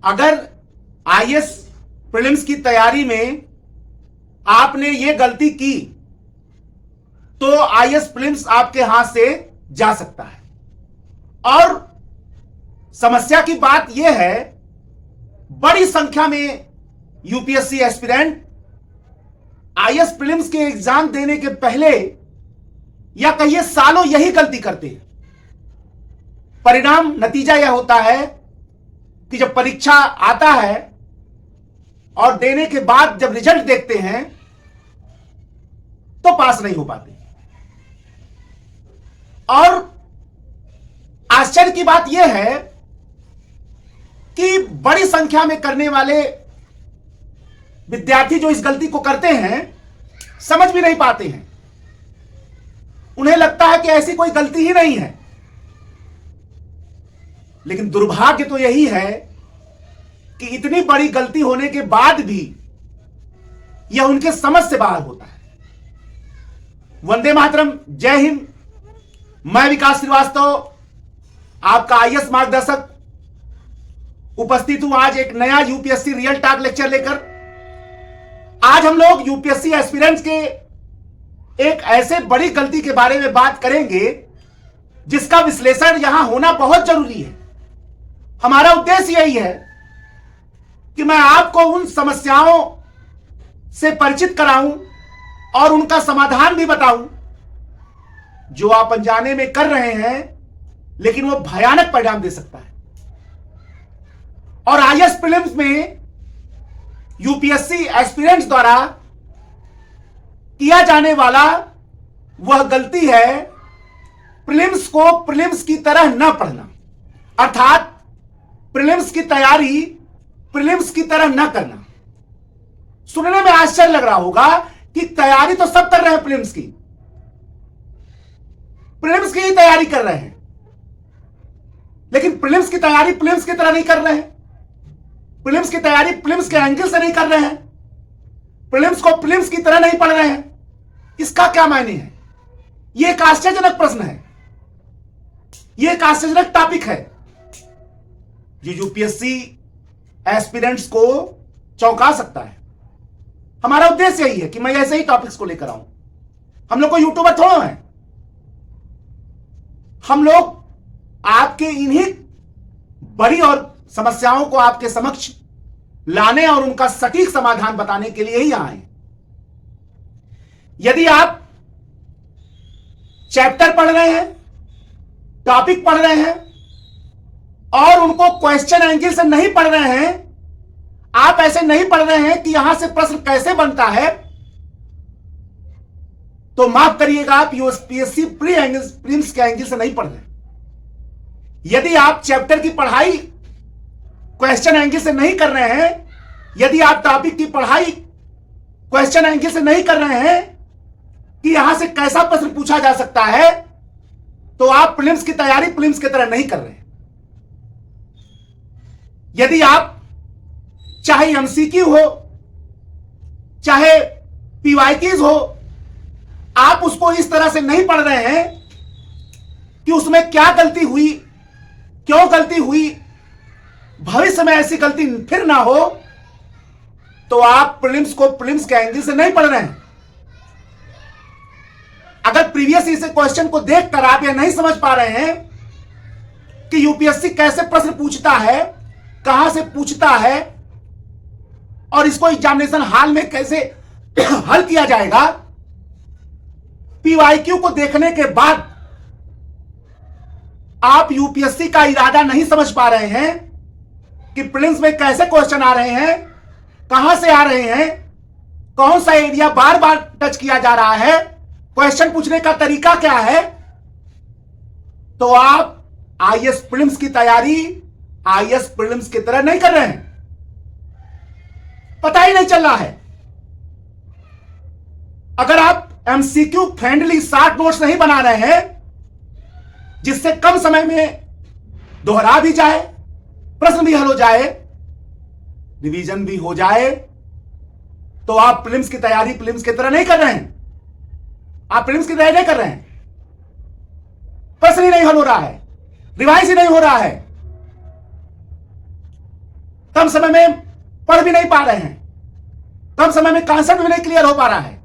अगर IAS prelims की तैयारी में आपने ये गलती की तो आईएएस प्रीलिम्स आपके हाथ से जा सकता है। और समस्या की बात यह है, बड़ी संख्या में यूपीएससी एस्पिरेंट आईएएस प्रीलिम्स के एग्जाम देने के पहले या कहिए सालों यही गलती करते हैं। परिणाम नतीजा यह होता है कि जब परीक्षा आता है और देने के बाद जब रिजल्ट देखते हैं तो पास नहीं हो पाते। और आश्चर्य की बात यह है कि बड़ी संख्या में करने वाले विद्यार्थी जो इस गलती को करते हैं समझ भी नहीं पाते हैं। उन्हें लगता है कि ऐसी कोई गलती ही नहीं है। लेकिन दुर्भाग्य तो यही है कि इतनी बड़ी गलती होने के बाद भी यह उनके समझ से बाहर होता है। वंदे मातरम, जय हिंद। मैं विकास श्रीवास्तव, आपका आईएएस मार्गदर्शक, उपस्थित हूं आज एक नया यूपीएससी रियल टॉक लेक्चर लेकर। आज हम लोग यूपीएससी एस्पिरेंट्स के एक ऐसे बड़ी गलती के बारे में बात करेंगे जिसका विश्लेषण यहां होना बहुत जरूरी है। हमारा उद्देश्य यही है कि मैं आपको उन समस्याओं से परिचित कराऊं और उनका समाधान भी बताऊं जो आप अनजाने में कर रहे हैं, लेकिन वो भयानक परिणाम दे सकता है। और आईएएस प्रीलिम्स में यूपीएससी एस्पिरेंट्स द्वारा किया जाने वाला वह गलती है प्रीलिम्स को प्रीलिम्स की तरह न पढ़ना, अर्थात प्रीलिम्स की तैयारी प्रीलिम्स की तरह न करना। सुनने में आश्चर्य लग रहा होगा कि तैयारी तो सब कर रहे हैं, प्रीलिम्स की ही तैयारी कर रहे हैं, लेकिन प्रीलिम्स की तैयारी प्रीलिम्स की तरह नहीं कर रहे हैं। प्रीलिम्स की तैयारी प्रीलिम्स के एंगल से नहीं कर रहे हैं। प्रीलिम्स को प्रीलिम्स की तरह नहीं पढ़ रहे हैं। इसका क्या मायने है? यह एक आश्चर्यजनक प्रश्न है, यह एक आश्चर्यजनक टॉपिक है जो यूपीएससी एस्पिरेंट्स को चौंका सकता है। हमारा उद्देश्य यही है कि मैं ऐसे ही टॉपिक्स को लेकर आऊं। हम लोग को यूट्यूबर थोड़ा है, हम लोग आपके इन्हीं बड़ी और समस्याओं को आपके समक्ष लाने और उनका सटीक समाधान बताने के लिए ही आए हैं। यदि आप चैप्टर पढ़ रहे हैं, टॉपिक पढ़ रहे हैं और उनको क्वेश्चन एंगल से नहीं पढ़ रहे हैं, आप ऐसे नहीं पढ़ रहे हैं कि यहां से प्रश्न कैसे बनता है, तो माफ करिएगा, आप यूपीएससी प्रीलिम्स के एंगल से नहीं पढ़ रहे। यदि आप चैप्टर की पढ़ाई क्वेश्चन एंगल से नहीं कर रहे हैं, यदि आप टॉपिक की पढ़ाई क्वेश्चन एंगल से नहीं कर रहे हैं कि यहां से कैसा प्रश्न पूछा जा सकता है, तो आप प्रीलिम्स की तैयारी प्रीलिम्स की तरह नहीं कर रहे हैं। यदि आप चाहे एमसीक्यू हो चाहे पीवाईक्यूज हो, आप उसको इस तरह से नहीं पढ़ रहे हैं कि उसमें क्या गलती हुई, क्यों गलती हुई, भविष्य में ऐसी गलती फिर ना हो, तो आप प्रीलिम्स को प्रीलिम्स के एंगल से नहीं पढ़ रहे हैं। अगर प्रीवियस इस क्वेश्चन को देखकर आप यह नहीं समझ पा रहे हैं कि यूपीएससी कैसे प्रश्न पूछता है, कहां से पूछता है और इसको एग्जामिनेशन हॉल में कैसे हल किया जाएगा, पीवाईक्यू को देखने के बाद आप यूपीएससी का इरादा नहीं समझ पा रहे हैं कि प्रीलिम्स में कैसे क्वेश्चन आ रहे हैं, कहां से आ रहे हैं, कौन सा एरिया बार बार टच किया जा रहा है, क्वेश्चन पूछने का तरीका क्या है, तो आप आईएएस प्रीलिम्स की तैयारी आईएएस प्रीलिम्स की तरह नहीं कर रहे हैं। पता ही नहीं चल रहा है। अगर आप एमसीक्यू फ्रेंडली शॉर्ट नोट्स नहीं बना रहे हैं जिससे कम समय में दोहरा भी जाए, प्रश्न भी हल हो जाए, रिवीजन भी हो जाए, तो आप प्रीलिम्स की तैयारी प्रीलिम्स की तरह नहीं कर रहे हैं। आप प्रीलिम्स की तैयारी नहीं कर रहे हैं, प्रश्न ही नहीं हल हो रहा है, रिवाइज ही नहीं हो रहा है। कम समय में पढ़ भी नहीं पा रहे हैं, कम समय में कॉन्सेप्ट भी नहीं क्लियर हो पा रहा है,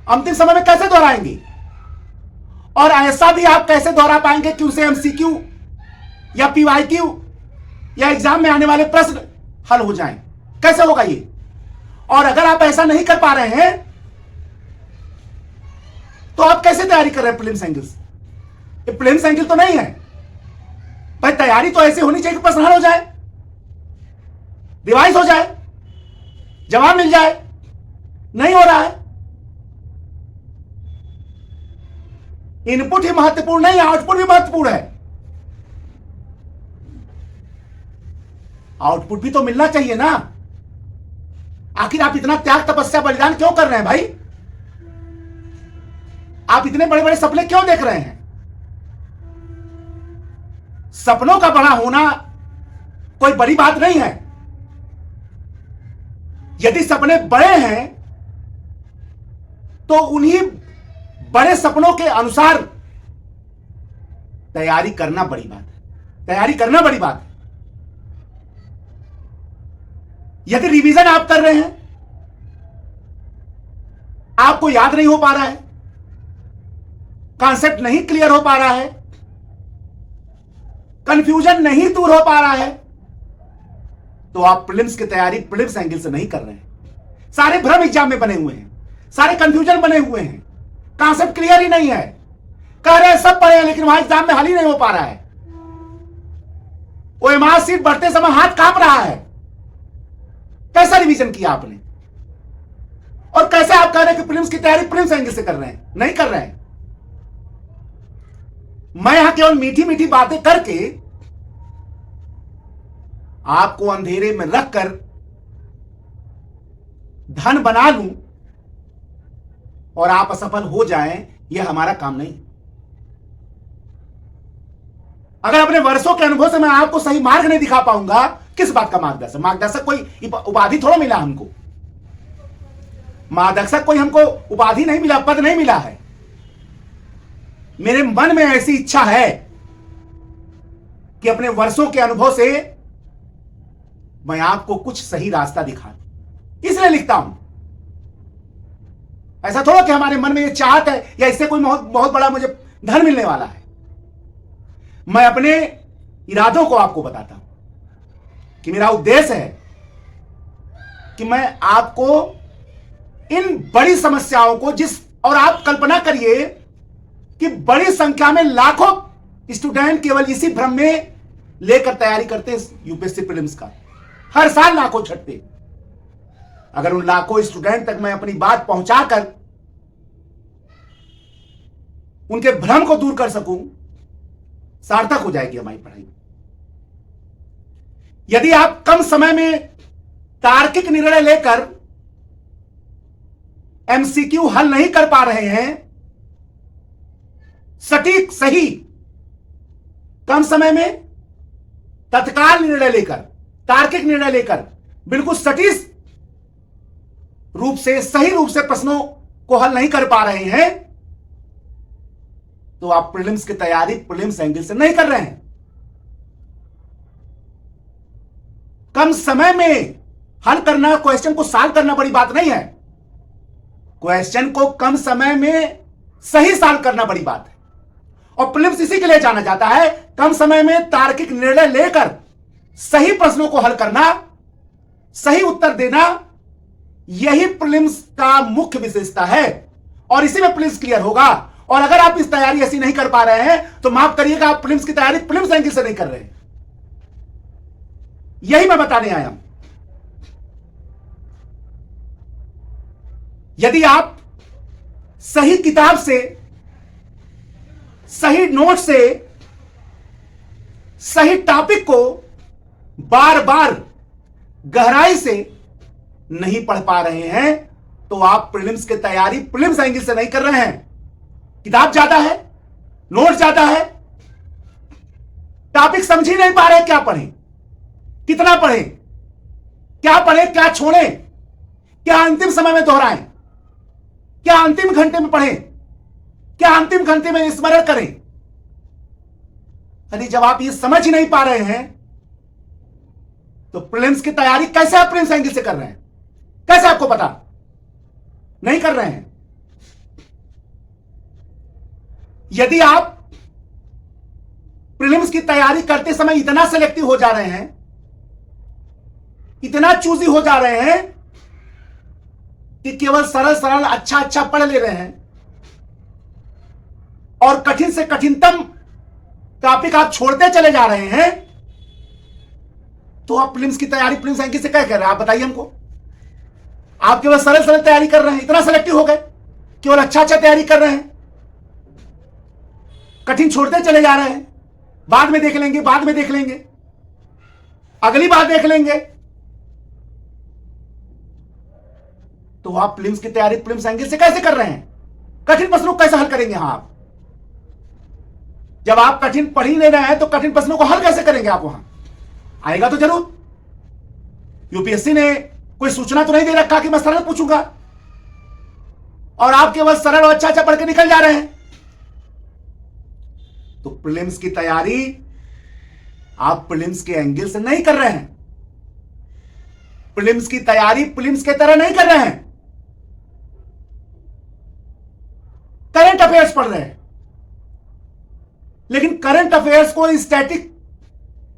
अंतिम समय में कैसे दोहराएंगे? और ऐसा भी आप कैसे दोहरा पाएंगे कि उसे एमसीक्यू या पीवाईक्यू या एग्जाम में आने वाले प्रश्न हल हो जाएं? कैसे होगा ये? और अगर आप ऐसा नहीं कर पा रहे हैं तो आप कैसे तैयारी कर रहे हैं प्रीलिम्स एंगल्स? ये प्रीलिम्स एंगल तो नहीं है भाई। तैयारी तो ऐसे होनी चाहिए कि प्रश्न हल हो जाए, रिवाइज हो जाए, जवाब मिल जाए। नहीं हो रहा है। इनपुट ही महत्वपूर्ण नहीं, आउटपुट भी महत्वपूर्ण है। आउटपुट भी तो मिलना चाहिए ना। आखिर आप इतना त्याग तपस्या बलिदान क्यों कर रहे हैं भाई? आप इतने बड़े बड़े सपने क्यों देख रहे हैं? सपनों का बड़ा होना कोई बड़ी बात नहीं है। यदि सपने बड़े हैं तो उन्हीं बड़े सपनों के अनुसार तैयारी करना बड़ी बात है। तैयारी करना बड़ी बात है। यदि रिवीजन आप कर रहे हैं, आपको याद नहीं हो पा रहा है, कॉन्सेप्ट नहीं क्लियर हो पा रहा है, कंफ्यूजन नहीं दूर हो पा रहा है, तो आप प्रीलिम्स की तैयारी प्रीलिम्स एंगल से नहीं कर रहे हैं। सारे भ्रम एग्जाम में बने हुए हैं, सारे कंफ्यूजन बने हुए हैं, कॉन्सेप्ट क्लियर ही नहीं है। कह रहे हैं सब पढ़े हैं लेकिन वहां एग्जाम में हल ही नहीं हो पा रहा है। वो एमआर सीट बढ़ते समय हाथ कांप रहा है। कैसा रिवीजन किया आपने? और कैसे आप कह रहे हैं कि प्रीलिम्स की तैयारी प्रीलिम्स एंगल से कर रहे हैं? नहीं कर रहे हैं। मैं यहां केवल मीठी मीठी बातें करके आपको अंधेरे में रखकर धन बना लूं और आप असफल हो जाएं, यह हमारा काम नहीं। अगर अपने वर्षों के अनुभव से मैं आपको सही मार्ग नहीं दिखा पाऊंगा, किस बात का मार्गदर्शक? मार्गदर्शक कोई उपाधि थोड़ा मिला हमको। मार्गदर्शक कोई हमको उपाधि नहीं मिला, पद नहीं मिला है। मेरे मन में ऐसी इच्छा है कि अपने वर्षों के अनुभव से मैं आपको कुछ सही रास्ता दिखा दूं, इसलिए लिखता हूं। ऐसा थोड़ा कि हमारे मन में ये चाहत है या इससे कोई बहुत बड़ा मुझे धन मिलने वाला है। मैं अपने इरादों को आपको बताता हूं कि मेरा उद्देश्य है कि मैं आपको इन बड़ी समस्याओं को और आप कल्पना करिए कि बड़ी संख्या में लाखों स्टूडेंट केवल इसी भ्रम में लेकर तैयारी करते हैं यूपीएससी प्रीलिम्स का। हर साल लाखों छटते। अगर उन लाखों स्टूडेंट तक मैं अपनी बात पहुंचाकर उनके भ्रम को दूर कर सकूं, सार्थक हो जाएगी हमारी पढ़ाई। यदि आप कम समय में तार्किक निर्णय लेकर एमसीक्यू हल नहीं कर पा रहे हैं, सटीक सही कम समय में तत्काल निर्णय लेकर, तार्किक निर्णय लेकर बिल्कुल सटीक रूप से, सही रूप से प्रश्नों को हल नहीं कर पा रहे हैं, तो आप प्रीलिम्स की तैयारी प्रीलिम्स एंगल से नहीं कर रहे हैं। कम समय में हल करना, क्वेश्चन को सॉल्व करना बड़ी बात नहीं है। क्वेश्चन को कम समय में सही सॉल्व करना बड़ी बात है। और प्रीलिम्स इसी के लिए जाना जाता है, कम समय में तार्किक निर्णय लेकर सही प्रश्नों को हल करना, सही उत्तर देना, यही प्रीलिम्स का मुख्य विशेषता है। और इसी में प्रीलिम्स क्लियर होगा। और अगर आप इस तैयारी ऐसी नहीं कर पा रहे हैं तो माफ करिएगा, आप प्रीलिम्स की तैयारी प्रीलिम्स एंगल से नहीं कर रहे हैं। यही मैं बताने आया हूं। यदि आप सही किताब से, सही नोट से, सही टॉपिक को बार बार गहराई से नहीं पढ़ पा रहे हैं तो आप प्रीलिम्स की तैयारी प्रीलिम्स एंगल से नहीं कर रहे हैं। किताब ज्यादा है, नोट ज्यादा है, टॉपिक समझ ही नहीं पा रहे, क्या पढ़ें, कितना पढ़ें, क्या पढ़ें, क्या छोड़ें, क्या अंतिम समय में दोहराएं, क्या अंतिम घंटे में पढ़ें, क्या अंतिम घंटे में स्मरण करें। यदि जब आप ये समझ ही नहीं पा रहे हैं तो प्रीलिम्स की तैयारी कैसे आप प्रीलिम्स एंगल से कर रहे हैं? कैसे आपको पता नहीं कर रहे हैं? यदि आप प्रीलिम्स की तैयारी करते समय इतना सेलेक्टिव हो जा रहे हैं, इतना चूजी हो जा रहे हैं कि केवल सरल सरल अच्छा अच्छा पढ़ ले रहे हैं और कठिन से कठिनतम टॉपिक आप छोड़ते चले जा रहे हैं, तो आप प्रीलिम्स की तैयारी प्रीलिम्स एंगल से क्या कर रहे हैं? आप बताइए हमको। आप केवल सरल सरल तैयारी कर रहे हैं, इतना सेलेक्टिव हो गए, केवल अच्छा अच्छा तैयारी कर रहे हैं, कठिन छोड़ते चले जा रहे हैं, बाद में देख लेंगे, बाद में देख लेंगे, अगली बार देख लेंगे। तो आप प्रीलिम्स की तैयारी प्रीलिम्स एंगल से कैसे कर रहे हैं? कठिन प्रश्नों को कैसे हल करेंगे? आप जब आप कठिन पढ़ ही नहीं रहे हैं तो कठिन प्रश्नों को हल कैसे करेंगे? आप वहां आएगा तो जरूर। यूपीएससी ने कोई सूचना तो नहीं दे रखा कि मैं सरल पूछूंगा, और आप केवल सरल और अच्छा अच्छा पढ़ के निकल जा रहे हैं। तो प्रीलिम्स की तैयारी आप प्रीलिम्स के एंगल से नहीं कर रहे हैं। प्रीलिम्स की तैयारी प्रीलिम्स के तरह नहीं कर रहे हैं। करंट अफेयर्स पढ़ रहे हैं, लेकिन करंट अफेयर्स को स्टैटिक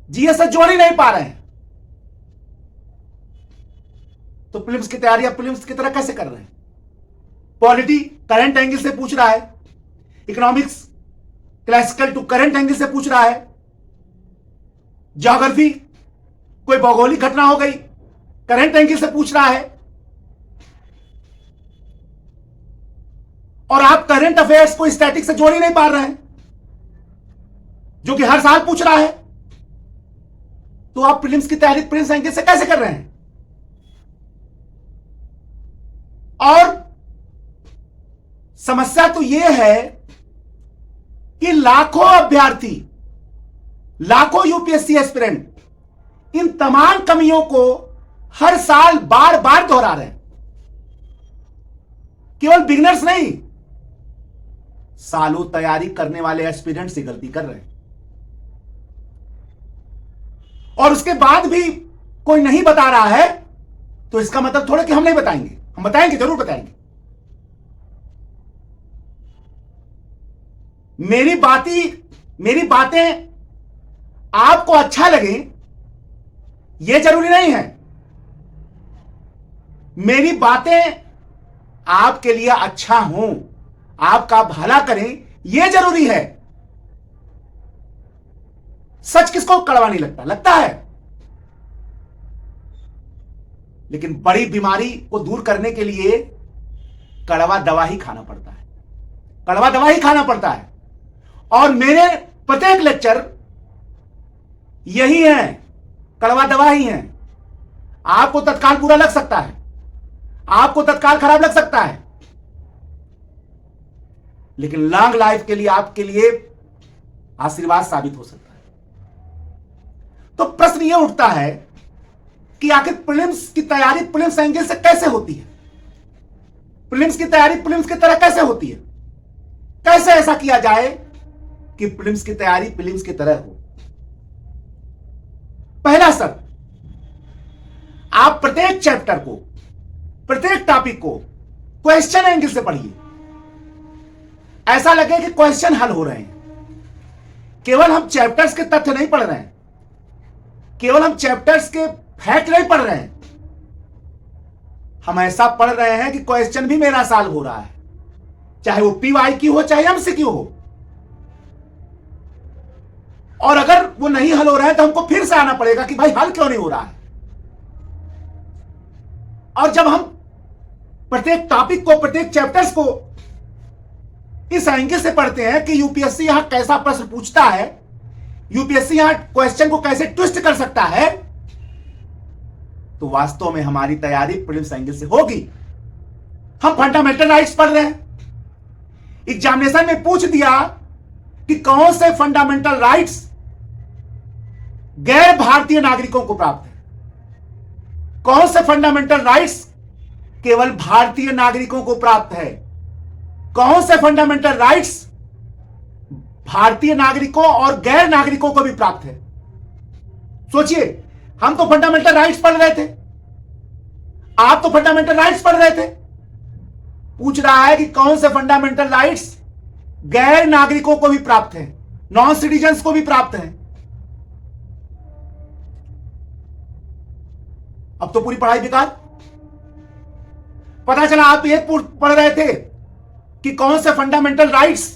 जीएस से जोड़ ही नहीं पा रहे हैं। तो प्रीलिम्स की तैयारी आप प्रीलिम्स की तरह कैसे कर रहे हैं? पॉलिटी करंट एंगल से पूछ रहा है, economics classical to current angle से पूछ रहा है, ज्योग्राफी कोई भौगोलिक घटना हो गई करंट एंगल से पूछ रहा है, और आप करंट अफेयर्स को स्टैटिक से जोड़ ही नहीं पा रहे हैं, जो कि हर साल पूछ रहा है। तो आप प्रीलिम्स की तैयारी प्रीलिम्स एंगल से कैसे कर रहे हैं? और समस्या तो यह है कि लाखों अभ्यर्थी, लाखों यूपीएससी एस्पिरेंट इन तमाम कमियों को हर साल बार बार दोहरा रहे हैं। केवल बिगिनर्स नहीं, सालों तैयारी करने वाले एस्पिरेंट्स से गलती कर रहे हैं, और उसके बाद भी कोई नहीं बता रहा है, तो इसका मतलब थोड़ा कि हम नहीं बताएंगे। हम बताएंगे, जरूर बताएंगे। मेरी बातें आपको अच्छा लगे यह जरूरी नहीं है। मेरी बातें आपके लिए अच्छा हों, आपका भला करें, यह जरूरी है। सच किसको कड़वा नहीं लगता? लगता है। लेकिन बड़ी बीमारी को दूर करने के लिए कड़वा दवा ही खाना पड़ता है, कड़वा दवा ही खाना पड़ता है। और मेरे प्रत्येक लेक्चर यही है, कड़वा दवा ही है। आपको तत्काल बुरा लग सकता है, आपको तत्काल खराब लग सकता है, लेकिन लॉन्ग लाइफ के लिए आपके लिए आशीर्वाद साबित हो सकता है। तो प्रश्न यह उठता है कि आखिर प्रीलिम्स की तैयारी प्रीलिम्स एंगल से कैसे होती है? प्रीलिम्स की तैयारी प्रीलिम्स की तरह कैसे होती है? कैसे ऐसा किया जाए कि प्रीलिम्स की तैयारी प्रीलिम्स की तरह हो? पहला स्तर, आप प्रत्येक चैप्टर को, प्रत्येक टॉपिक को क्वेश्चन एंगल से पढ़िए। ऐसा लगे कि क्वेश्चन हल हो रहे हैं। केवल हम चैप्टर्स के तथ्य नहीं पढ़ रहे हैं, केवल हम चैप्टर्स के फैक्ट नहीं पढ़ रहे हैं, हम ऐसा पढ़ रहे हैं कि क्वेश्चन भी मेरा सॉल्व हो रहा है, चाहे वो पीवाईक्यू हो चाहे एमसीक्यू हो। और अगर वो नहीं हल हो रहा है तो हमको फिर से आना पड़ेगा कि भाई हल क्यों नहीं हो रहा है। और जब हम प्रत्येक टॉपिक को, प्रत्येक चैप्टर्स को इस एंगल से पढ़ते हैं कि यूपीएससी यहां कैसा प्रश्न पूछता है, यूपीएससी यहां क्वेश्चन को कैसे ट्विस्ट कर सकता है, तो वास्तव में हमारी तैयारी प्रीलिम्स एंगल से होगी। हम फंडामेंटल राइट्स पढ़ रहे हैं, एग्जामिनेशन में पूछ दिया कि कौन से फंडामेंटल राइट्स गैर भारतीय नागरिकों को प्राप्त है, कौन से फंडामेंटल राइट्स केवल भारतीय नागरिकों को प्राप्त है, कौन से फंडामेंटल राइट्स भारतीय नागरिकों और गैर नागरिकों को भी प्राप्त है। सोचिए, हम तो फंडामेंटल राइट्स पढ़ रहे थे, आप तो फंडामेंटल राइट्स पढ़ रहे थे। पूछ रहा है कि कौन से फंडामेंटल राइट्स गैर नागरिकों को भी प्राप्त हैं, नॉन सिटीजन्स को भी प्राप्त हैं। अब तो पूरी पढ़ाई बेकार। पता चला आप ये पढ़ रहे थे कि कौन से फंडामेंटल राइट्स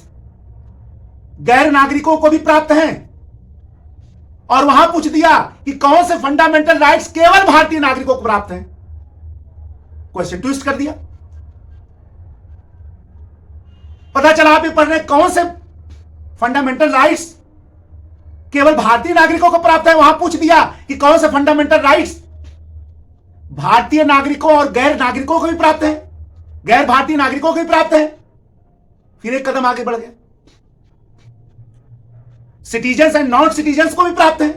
गैर नागरिकों को भी प्राप्त हैं, और वहां पूछ दिया कि कौन से फंडामेंटल राइट्स केवल भारतीय नागरिकों को प्राप्त हैं। क्वेश्चन ट्विस्ट कर दिया। पता चला आप ये पढ़ रहे कौन से फंडामेंटल राइट्स केवल भारतीय नागरिकों को प्राप्त है, वहां पूछ दिया कि कौन से फंडामेंटल राइट्स भारतीय नागरिकों और गैर नागरिकों को भी प्राप्त है, गैर भारतीय नागरिकों को भी प्राप्त है। फिर एक कदम आगे बढ़ गया, सिटीजन्स एंड नॉन सिटीजन्स को भी प्राप्त है।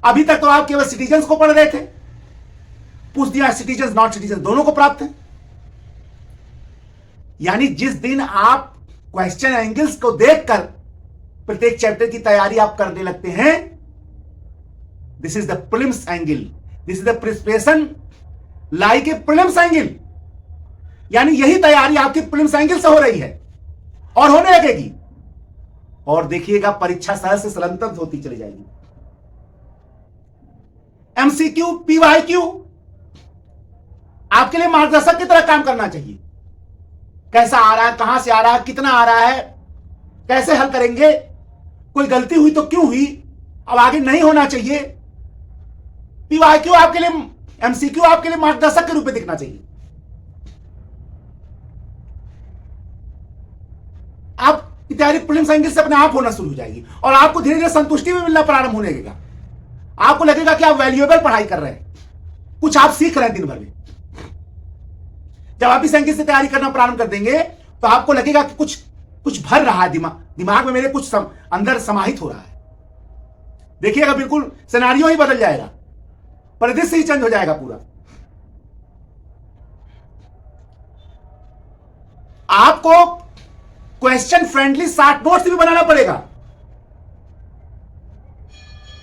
अभी तक तो आप केवल सिटीजन्स को पढ़ रहे थे, पूछ दिया सिटीजन्स नॉन सिटीजन्स दोनों को प्राप्त है। यानी जिस दिन आप क्वेश्चन एंगल्स को देखकर प्रत्येक चैप्टर की तैयारी आप करने लगते हैं, this is the prelims angle, this is the preparation like a prelims angle. यानी यही तैयारी आपकी प्रिलिम्स एंगल से हो रही है और होने लगेगी, और देखिएगा परीक्षा सहज से सरलतम होती चली जाएगी। एमसीक्यू, पीवाईक्यू आपके लिए मार्गदर्शक की तरह काम करना चाहिए। कैसा आ रहा है, कहां से आ रहा है, कितना आ रहा है, कैसे हल करेंगे, कोई गलती हुई तो क्यों हुई, अब आगे नहीं होना चाहिए। पीवाईक्यू आपके लिए, एमसीक्यू आपके लिए मार्गदर्शक के रूप में दिखना चाहिए। आपकी तैयारी प्रीलिम्स एंगल से अपने आप होना शुरू हो जाएगी, और आपको धीरे धीरे संतुष्टि भी मिलना प्रारंभ होने लगेगा। आपको लगेगा कि आप वैल्यूएबल पढ़ाई कर रहे हैं, कुछ आप सीख रहे हैं दिन भर में। जब आप इस एंगल से तैयारी करना प्रारंभ कर देंगे तो आपको लगेगा कि कुछ भर रहा है दिमाग में, मेरे कुछ अंदर समाहित हो रहा है। देखिएगा बिल्कुल सिनेरियो ही बदल जाएगा, परिदृश्य ही चेंज हो जाएगा पूरा। आपको क्वेश्चन फ्रेंडली शॉर्ट नोट्स भी बनाना पड़ेगा,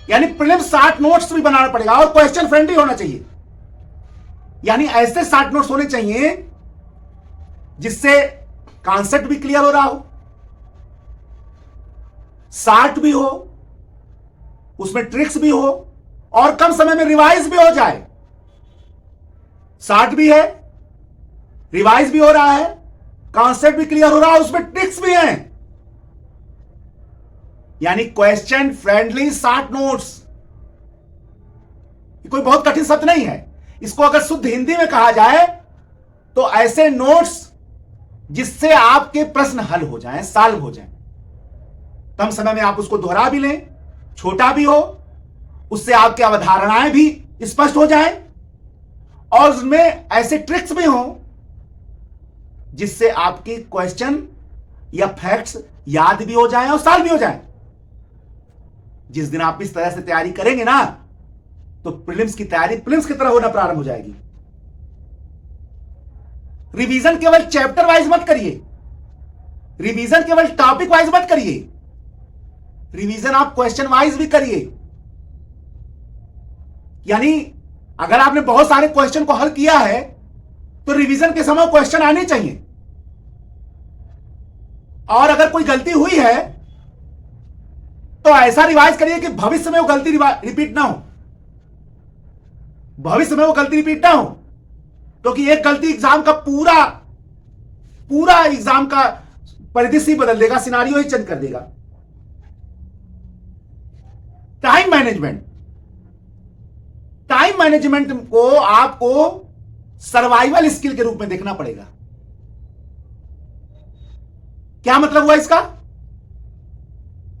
यानी प्रीलिम्स शॉर्ट नोट्स भी बनाना पड़ेगा, और क्वेश्चन फ्रेंडली होना चाहिए। यानी ऐसे शॉर्ट नोट्स होने चाहिए जिससे कॉन्सेप्ट भी क्लियर हो रहा हो, शॉर्ट भी हो, उसमें ट्रिक्स भी हो, और कम समय में रिवाइज भी हो जाए। शॉर्ट भी है, रिवाइज भी हो रहा है, कॉन्सेप्ट भी क्लियर हो रहा है, उसमें ट्रिक्स भी हैं। यानी क्वेश्चन फ्रेंडली शॉर्ट नोट्स, कोई बहुत कठिन शब्द नहीं है। इसको अगर शुद्ध हिंदी में कहा जाए तो ऐसे नोट्स जिससे आपके प्रश्न हल हो जाएं, सॉल्व हो जाएं, कम समय में आप उसको दोहरा भी लें, छोटा भी हो, उससे आपकी अवधारणाएं भी स्पष्ट हो जाएं, और उसमें ऐसे ट्रिक्स भी हों जिससे आपके क्वेश्चन या फैक्ट्स याद भी हो जाएं और सॉल्व भी हो जाएं। जिस दिन आप इस तरह से तैयारी करेंगे ना, तो प्रीलिम्स की तैयारी प्रीलिम्स की तरह होना प्रारंभ हो जाएगी। रिवीजन केवल चैप्टर वाइज मत करिए, रिवीजन केवल टॉपिक वाइज मत करिए, रिवीजन आप क्वेश्चन वाइज भी करिए। यानी अगर आपने बहुत सारे क्वेश्चन को हल किया है तो रिवीजन के समय क्वेश्चन आने चाहिए, और अगर कोई गलती हुई है तो ऐसा रिवाइज करिए कि भविष्य में वो गलती रिपीट ना हो, भविष्य में वो गलती रिपीट ना हो, क्योंकि एक गलती एग्जाम का पूरा एग्जाम का परिदृश्य ही बदल देगा, सिनारियो ही चेंज कर देगा। टाइम मैनेजमेंट को आपको सर्वाइवल स्किल के रूप में देखना पड़ेगा। क्या मतलब हुआ इसका?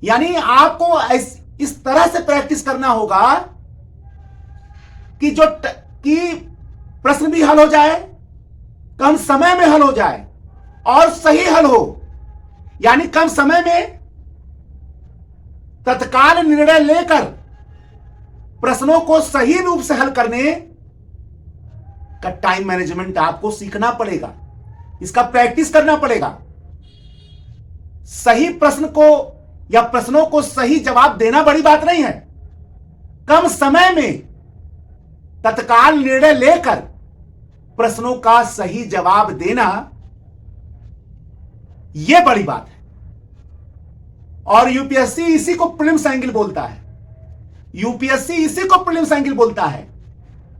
यानी आपको इस तरह से प्रैक्टिस करना होगा कि प्रश्न भी हल हो जाए, कम समय में हल हो जाए, और सही हल हो। यानी कम समय में तत्काल निर्णय लेकर प्रश्नों को सही रूप से हल करने का टाइम मैनेजमेंट आपको सीखना पड़ेगा, इसका प्रैक्टिस करना पड़ेगा। सही प्रश्न को या प्रश्नों को सही जवाब देना बड़ी बात नहीं है, कम समय में तत्काल निर्णय लेकर प्रश्नों का सही जवाब देना, यह बड़ी बात है। और यूपीएससी इसी को प्रीलिम्स एंगल बोलता है। यूपीएससी इसी को प्रीलिम्स एंगल बोलता है।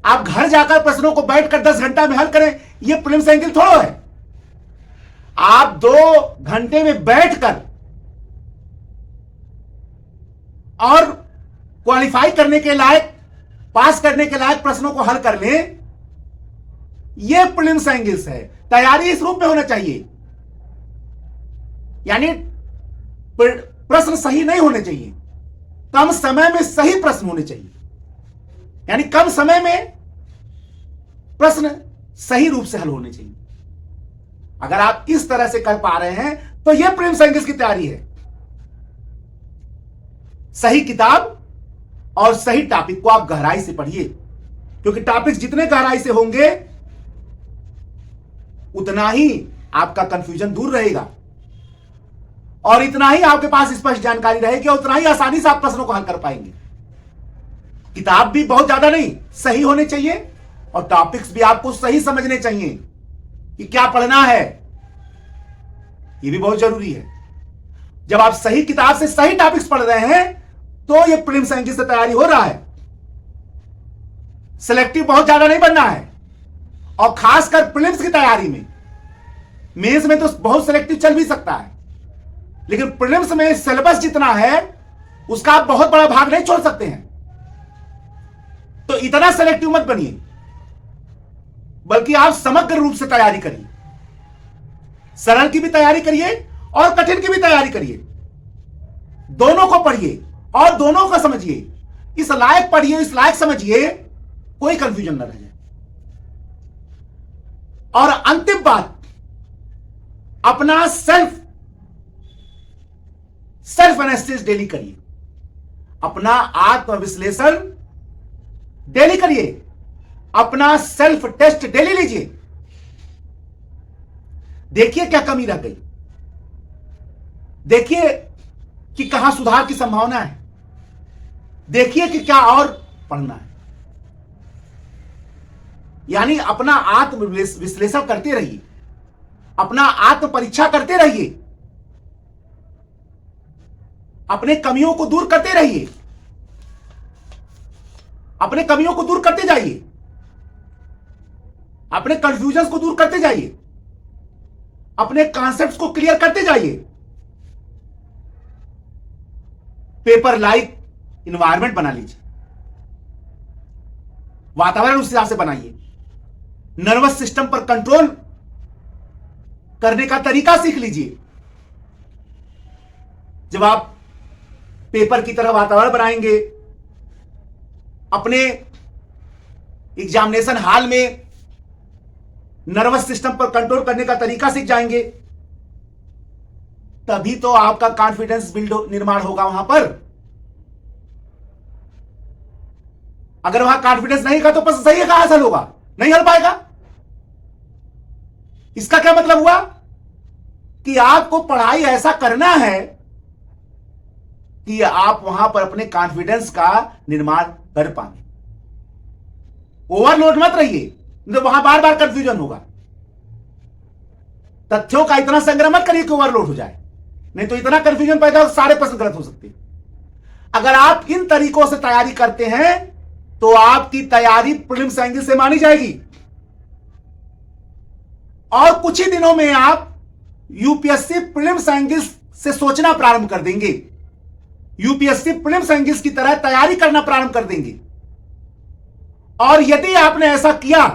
आप घर जाकर प्रश्नों को बैठकर 10 घंटा में हल करें, यह प्रीलिम्स एंगल थोड़ा है। आप 2 घंटे में बैठकर और क्वालिफाई करने के लायक, पास करने के लायक प्रश्नों को हल कर लें, यह प्रीलिम्स एंगल्स है। तैयारी इस रूप में होना चाहिए, यानी प्रश्न सही नहीं होने चाहिए, कम समय में सही प्रश्न होने चाहिए, यानी कम समय में प्रश्न सही रूप से हल होने चाहिए। अगर आप इस तरह से कर पा रहे हैं तो यह प्रीलिम्स एंगल्स की तैयारी है। सही किताब और सही टॉपिक को आप गहराई से पढ़िए, क्योंकि टॉपिक्स जितने गहराई से होंगे उतना ही आपका कंफ्यूजन दूर रहेगा और इतना ही आपके पास स्पष्ट जानकारी रहेगी और उतना ही आसानी से आप प्रश्नों को हल कर पाएंगे। किताब भी बहुत ज्यादा नहीं, सही होने चाहिए और टॉपिक्स भी आपको सही समझने चाहिए कि क्या पढ़ना है। यह भी बहुत जरूरी है। जब आप सही किताब से सही टॉपिक्स पढ़ रहे हैं तो यह प्रीलिम्स एंगल से तैयारी हो रहा है। सिलेक्टिव बहुत ज्यादा नहीं बनना है, और खासकर प्रीलिम्स की तैयारी में। मेंस में तो बहुत सिलेक्टिव चल भी सकता है, लेकिन प्रीलिम्स में सिलेबस जितना है उसका आप बहुत बड़ा भाग नहीं छोड़ सकते हैं। तो इतना सिलेक्टिव मत बनिए, बल्कि आप समग्र रूप से तैयारी करिए। सरल की भी तैयारी करिए और कठिन की भी तैयारी करिए। दोनों को पढ़िए और दोनों को समझिए। इस लायक पढ़िए, इस लायक समझिए, कोई कंफ्यूजन न रह जाए। और अंतिम बात, अपना सेल्फ एनालिसिस डेली करिए। अपना आत्मविश्लेषण डेली करिए। अपना सेल्फ टेस्ट डेली लीजिए। देखिए क्या कमी रह गई, देखिए कि कहां सुधार की संभावना है, देखिए कि क्या और पढ़ना है। यानी अपना आत्म विश्लेषण करते रहिए, अपना आत्म परीक्षा करते रहिए, अपने कमियों को दूर करते रहिए, अपने कमियों को दूर करते जाइए, अपने कंफ्यूजन को दूर करते जाइए, अपने कॉन्सेप्ट्स को क्लियर करते जाइए। पेपर लाइक इन्वायरमेंट बना लीजिए, वातावरण उस हिसाब से बनाइए। नर्वस सिस्टम पर कंट्रोल करने का तरीका सीख लीजिए। जब आप पेपर की तरह वातावरण बनाएंगे, अपने एग्जामिनेशन हॉल में नर्वस सिस्टम पर कंट्रोल करने का तरीका सीख जाएंगे, तभी तो आपका कॉन्फिडेंस निर्माण होगा वहां पर। अगर वहां कॉन्फिडेंस नहीं का तो प्रश्न सही है कहां हल होगा, नहीं हल पाएगा। इसका क्या मतलब हुआ कि आपको पढ़ाई ऐसा करना है कि आप वहां पर अपने कॉन्फिडेंस का निर्माण कर पाए। ओवरलोड मत रहिए, तो वहां बार बार कंफ्यूजन होगा। तथ्यों का इतना संग्रह मत करिए कि ओवरलोड हो जाए, नहीं तो इतना कंफ्यूजन पैदा हो, सारे प्रश्न गलत हो सकते हैं। अगर आप इन तरीकों से तैयारी करते हैं तो आपकी तैयारी प्रीलिम्स एंगल से मानी जाएगी और कुछ ही दिनों में आप यूपीएससी प्रीलिम्स एंगल से सोचना प्रारंभ कर देंगे, यूपीएससी प्रीलिम्स एंगल की तरह तैयारी करना प्रारंभ कर देंगे। और यदि आपने ऐसा किया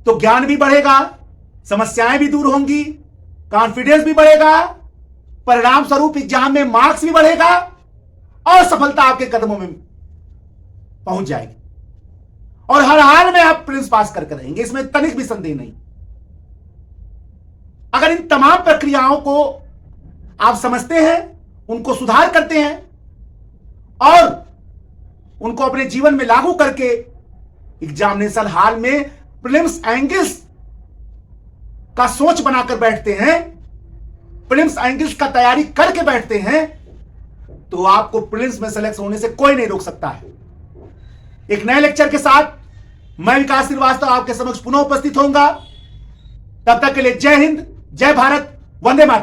तो ज्ञान भी बढ़ेगा, समस्याएं भी दूर होंगी, कॉन्फिडेंस भी बढ़ेगा, परिणाम स्वरूप एग्जाम में मार्क्स भी बढ़ेगा और सफलता आपके कदमों में पहुंच जाएगी और हर हाल में आप प्रीलिम्स पास करके रहेंगे, इसमें तनिक भी संदेह नहीं। अगर इन तमाम प्रक्रियाओं को आप समझते हैं, उनको सुधार करते हैं और उनको अपने जीवन में लागू करके एग्जामिनेशन हॉल में प्रीलिम्स एंगल्स का सोच बनाकर बैठते हैं, प्रीलिम्स एंगल्स का तैयारी करके बैठते हैं, तो आपको प्रिलिम्स में सेलेक्ट होने से कोई नहीं रोक सकता है। एक नए लेक्चर के साथ मैं विकास श्रीवास्तव आपके समक्ष पुनः उपस्थित होऊंगा। तब तक के लिए जय हिंद, जय भारत, वंदे मातरम।